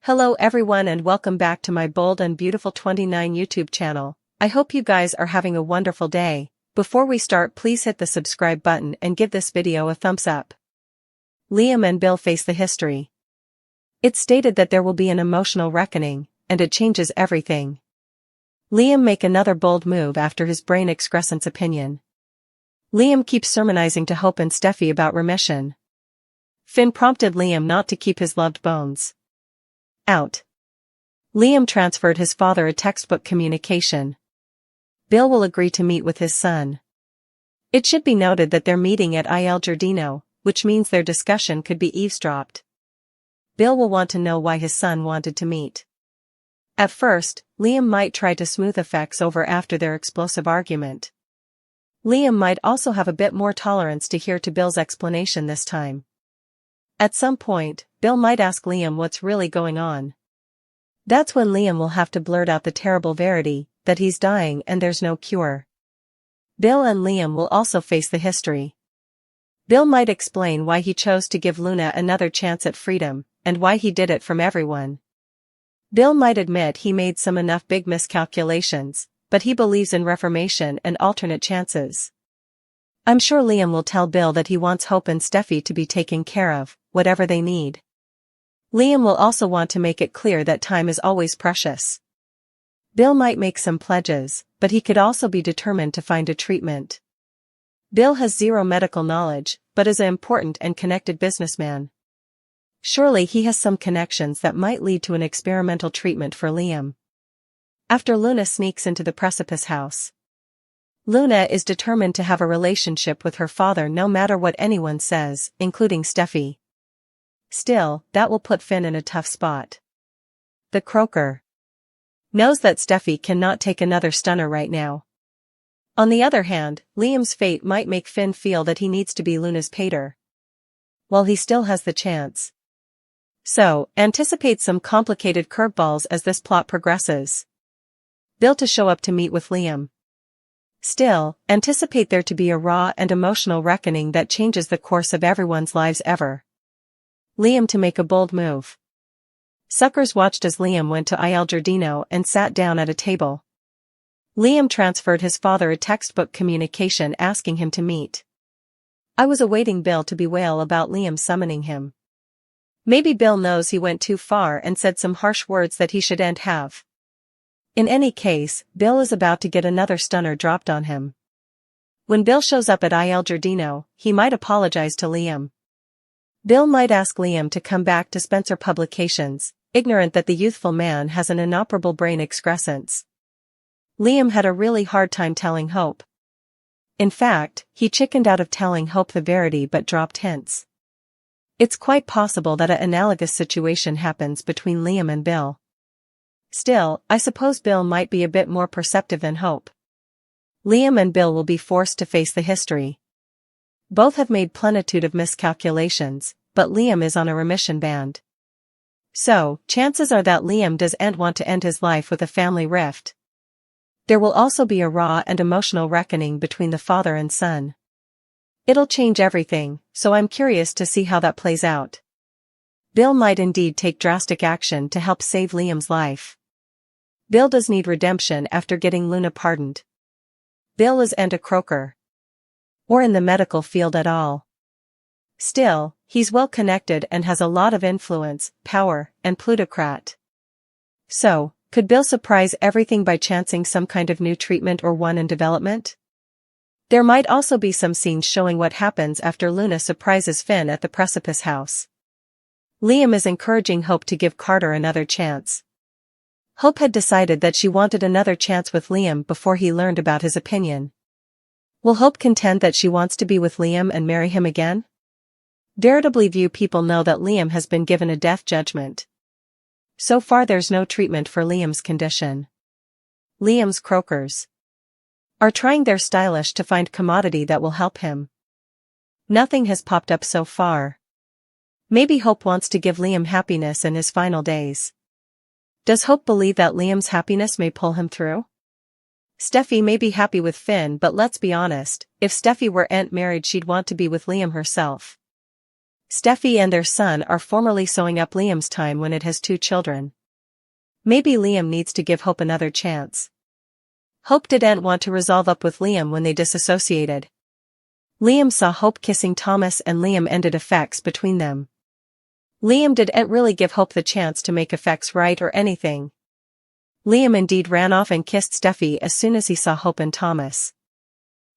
Hello everyone and welcome back to my Bold and Beautiful 29 YouTube channel. I hope you guys are having a wonderful day. Before we start, please hit the subscribe button and give this video a thumbs up. Liam and Bill face the history. It's stated that there will be an emotional reckoning, and it changes everything. Liam make another bold move after his brain excrescent's opinion. Liam keeps sermonizing to Hope and Steffy about remission. Finn prompted Liam not to keep his loved bones out. Liam transferred his father a textbook communication. Bill will agree to meet with his son. It should be noted that they're meeting at Il Giardino, which means their discussion could be eavesdropped. Bill will want to know why his son wanted to meet. At first, Liam might try to smooth effects over after their explosive argument. Liam might also have a bit more tolerance to hear to Bill's explanation this time. At some point, Bill might ask Liam what's really going on. That's when Liam will have to blurt out the terrible verity, that he's dying and there's no cure. Bill and Liam will also face the history. Bill might explain why he chose to give Luna another chance at freedom, and why he did it from everyone. Bill might admit he made some enough big miscalculations, but he believes in reformation and alternate chances. I'm sure Liam will tell Bill that he wants Hope and Steffy to be taken care of, whatever they need. Liam will also want to make it clear that time is always precious. Bill might make some pledges, but he could also be determined to find a treatment. Bill has zero medical knowledge, but is an important and connected businessman. Surely he has some connections that might lead to an experimental treatment for Liam. After Luna sneaks into the precipice house. Luna is determined to have a relationship with her father no matter what anyone says, including Steffy. Still, that will put Finn in a tough spot. The croaker knows that Steffy cannot take another stunner right now. On the other hand, Liam's fate might make Finn feel that he needs to be Luna's pater, while he still has the chance. So, anticipate some complicated curveballs as this plot progresses. Bill to show up to meet with Liam. Still, anticipate there to be a raw and emotional reckoning that changes the course of everyone's lives ever. Liam to make a bold move. Suckers watched as Liam went to Il Giardino and sat down at a table. Liam transferred his father a textbook communication asking him to meet. I was awaiting Bill to bewail about Liam summoning him. Maybe Bill knows he went too far and said some harsh words that he shouldn't have. In any case, Bill is about to get another stunner dropped on him. When Bill shows up at Il Giardino, he might apologize to Liam. Bill might ask Liam to come back to Spencer Publications, ignorant that the youthful man has an inoperable brain excrescence. Liam had a really hard time telling Hope. In fact, he chickened out of telling Hope the verity but dropped hints. It's quite possible that an analogous situation happens between Liam and Bill. Still, I suppose Bill might be a bit more perceptive than Hope. Liam and Bill will be forced to face the history. Both have made plenitude of miscalculations, but Liam is on a remission band. So, chances are that Liam doesn't want to end his life with a family rift. There will also be a raw and emotional reckoning between the father and son. It'll change everything, so I'm curious to see how that plays out. Bill might indeed take drastic action to help save Liam's life. Bill does need redemption after getting Luna pardoned. Bill isn't a croaker, or in the medical field at all. Still, he's well connected and has a lot of influence, power, and plutocrat. So, could Bill surprise everything by chancing some kind of new treatment or one in development? There might also be some scenes showing what happens after Luna surprises Finn at the precipice house. Liam is encouraging Hope to give Carter another chance. Hope had decided that she wanted another chance with Liam before he learned about his opinion. Will Hope contend that she wants to be with Liam and marry him again? Veritably few people know that Liam has been given a death judgment. So far there's no treatment for Liam's condition. Liam's croakers are trying their stylish to find commodity that will help him. Nothing has popped up so far. Maybe Hope wants to give Liam happiness in his final days. Does Hope believe that Liam's happiness may pull him through? Steffy may be happy with Finn, but let's be honest, if Steffy weren't married she'd want to be with Liam herself. Steffy and their son are formally sewing up Liam's time when it has 2 children. Maybe Liam needs to give Hope another chance. Hope didn't want to resolve up with Liam when they disassociated. Liam saw Hope kissing Thomas and Liam ended affects between them. Liam didn't really give Hope the chance to make affects right or anything. Liam indeed ran off and kissed Steffy as soon as he saw Hope and Thomas.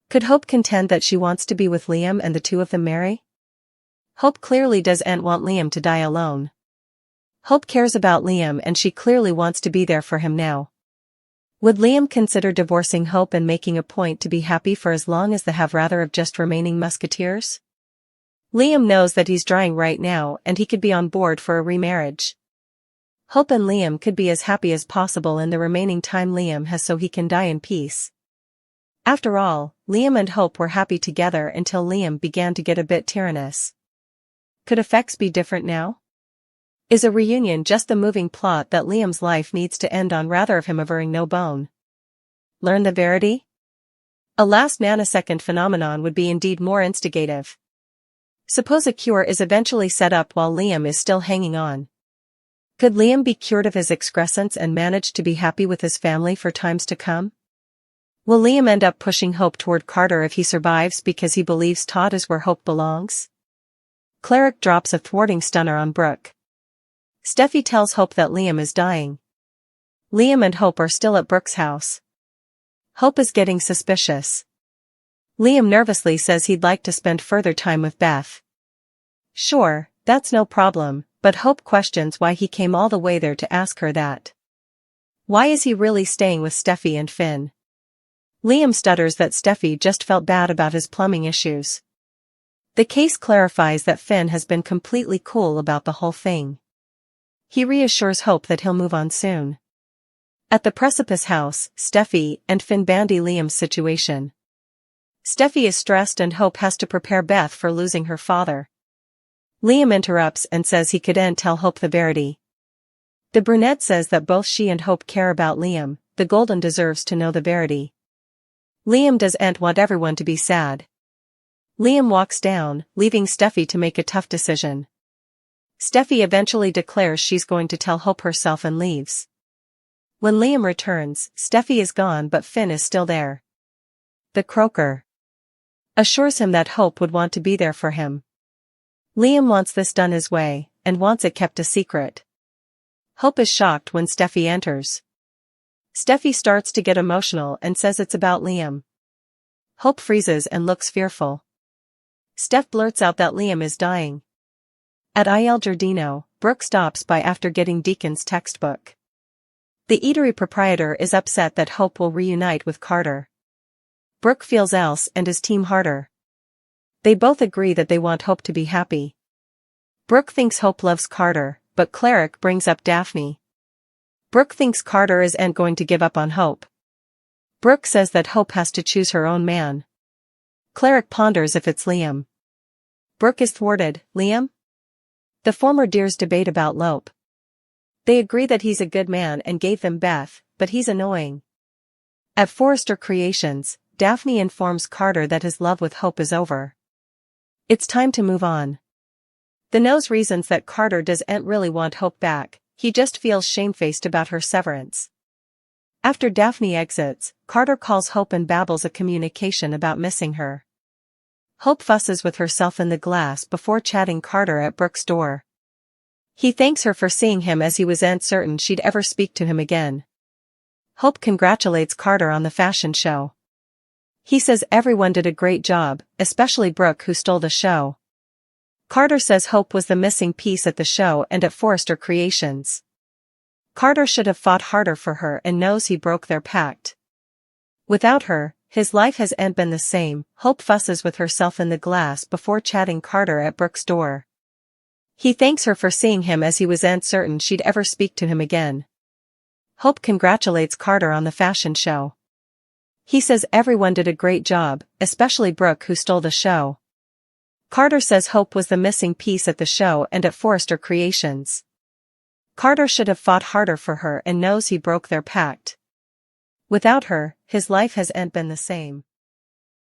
Could Hope contend that she wants to be with Liam and the two of them marry? Hope clearly doesn't want Liam to die alone. Hope cares about Liam and she clearly wants to be there for him now. Would Liam consider divorcing Hope and making a point to be happy for as long as they have rather of just remaining musketeers? Liam knows that he's drying right now and he could be on board for a remarriage. Hope and Liam could be as happy as possible in the remaining time Liam has so he can die in peace. After all, Liam and Hope were happy together until Liam began to get a bit tyrannous. Could effects be different now? Is a reunion just the moving plot that Liam's life needs to end on rather of him averring no bone? Learn the verity? A last nanosecond phenomenon would be indeed more instigative. Suppose a cure is eventually set up while Liam is still hanging on. Could Liam be cured of his excrescence and manage to be happy with his family for times to come? Will Liam end up pushing Hope toward Carter if he survives because he believes Todd is where Hope belongs? Cleric drops a thwarting stunner on Brooke. Steffy tells Hope that Liam is dying. Liam and Hope are still at Brooke's house. Hope is getting suspicious. Liam nervously says he'd like to spend further time with Beth. Sure, that's no problem, but Hope questions why he came all the way there to ask her that. Why is he really staying with Steffy and Finn? Liam stutters that Steffy just felt bad about his plumbing issues. The case clarifies that Finn has been completely cool about the whole thing. He reassures Hope that he'll move on soon. At the Precipice house, Steffy and Finn bandy Liam's situation. Steffy is stressed and Hope has to prepare Beth for losing her father. Liam interrupts and says he couldn't tell Hope the verity. The brunette says that both she and Hope care about Liam, the golden deserves to know the verity. Liam doesn't want everyone to be sad. Liam walks down, leaving Steffy to make a tough decision. Steffy eventually declares she's going to tell Hope herself and leaves. When Liam returns, Steffy is gone but Finn is still there. The croaker assures him that Hope would want to be there for him. Liam wants this done his way, and wants it kept a secret. Hope is shocked when Steffy enters. Steffy starts to get emotional and says it's about Liam. Hope freezes and looks fearful. Steph blurts out that Liam is dying. At Il Giardino, Brooke stops by after getting Deacon's textbook. The eatery proprietor is upset that Hope will reunite with Carter. Brooke feels else and is team Harder. They both agree that they want Hope to be happy. Brooke thinks Hope loves Carter, but Cleric brings up Daphne. Brooke thinks Carter isn't going to give up on Hope. Brooke says that Hope has to choose her own man. Cleric ponders if it's Liam. Brooke is thwarted. Liam? The former dears debate about Lope. They agree that he's a good man and gave them Beth, but he's annoying. At Forrester Creations, Daphne informs Carter that his love with Hope is over. It's time to move on. The nose reasons that Carter doesn't really want Hope back, he just feels shamefaced about her severance. After Daphne exits, Carter calls Hope and babbles a communication about missing her. Hope fusses with herself in the glass before chatting Carter at Brooke's door. He thanks her for seeing him as he wasn't certain she'd ever speak to him again. Hope congratulates Carter on the fashion show. He says everyone did a great job, especially Brooke who stole the show. Carter says Hope was the missing piece at the show and at Forrester Creations. Carter should have fought harder for her and knows he broke their pact. Without her, his life hasn't been the same. Hope fusses with herself in the glass before chatting Carter at Brooke's door. He thanks her for seeing him as he wasn't certain she'd ever speak to him again. Hope congratulates Carter on the fashion show. He says everyone did a great job, especially Brooke who stole the show. Carter says Hope was the missing piece at the show and at Forrester Creations. Carter should have fought harder for her and knows he broke their pact. Without her, his life hasn't been the same.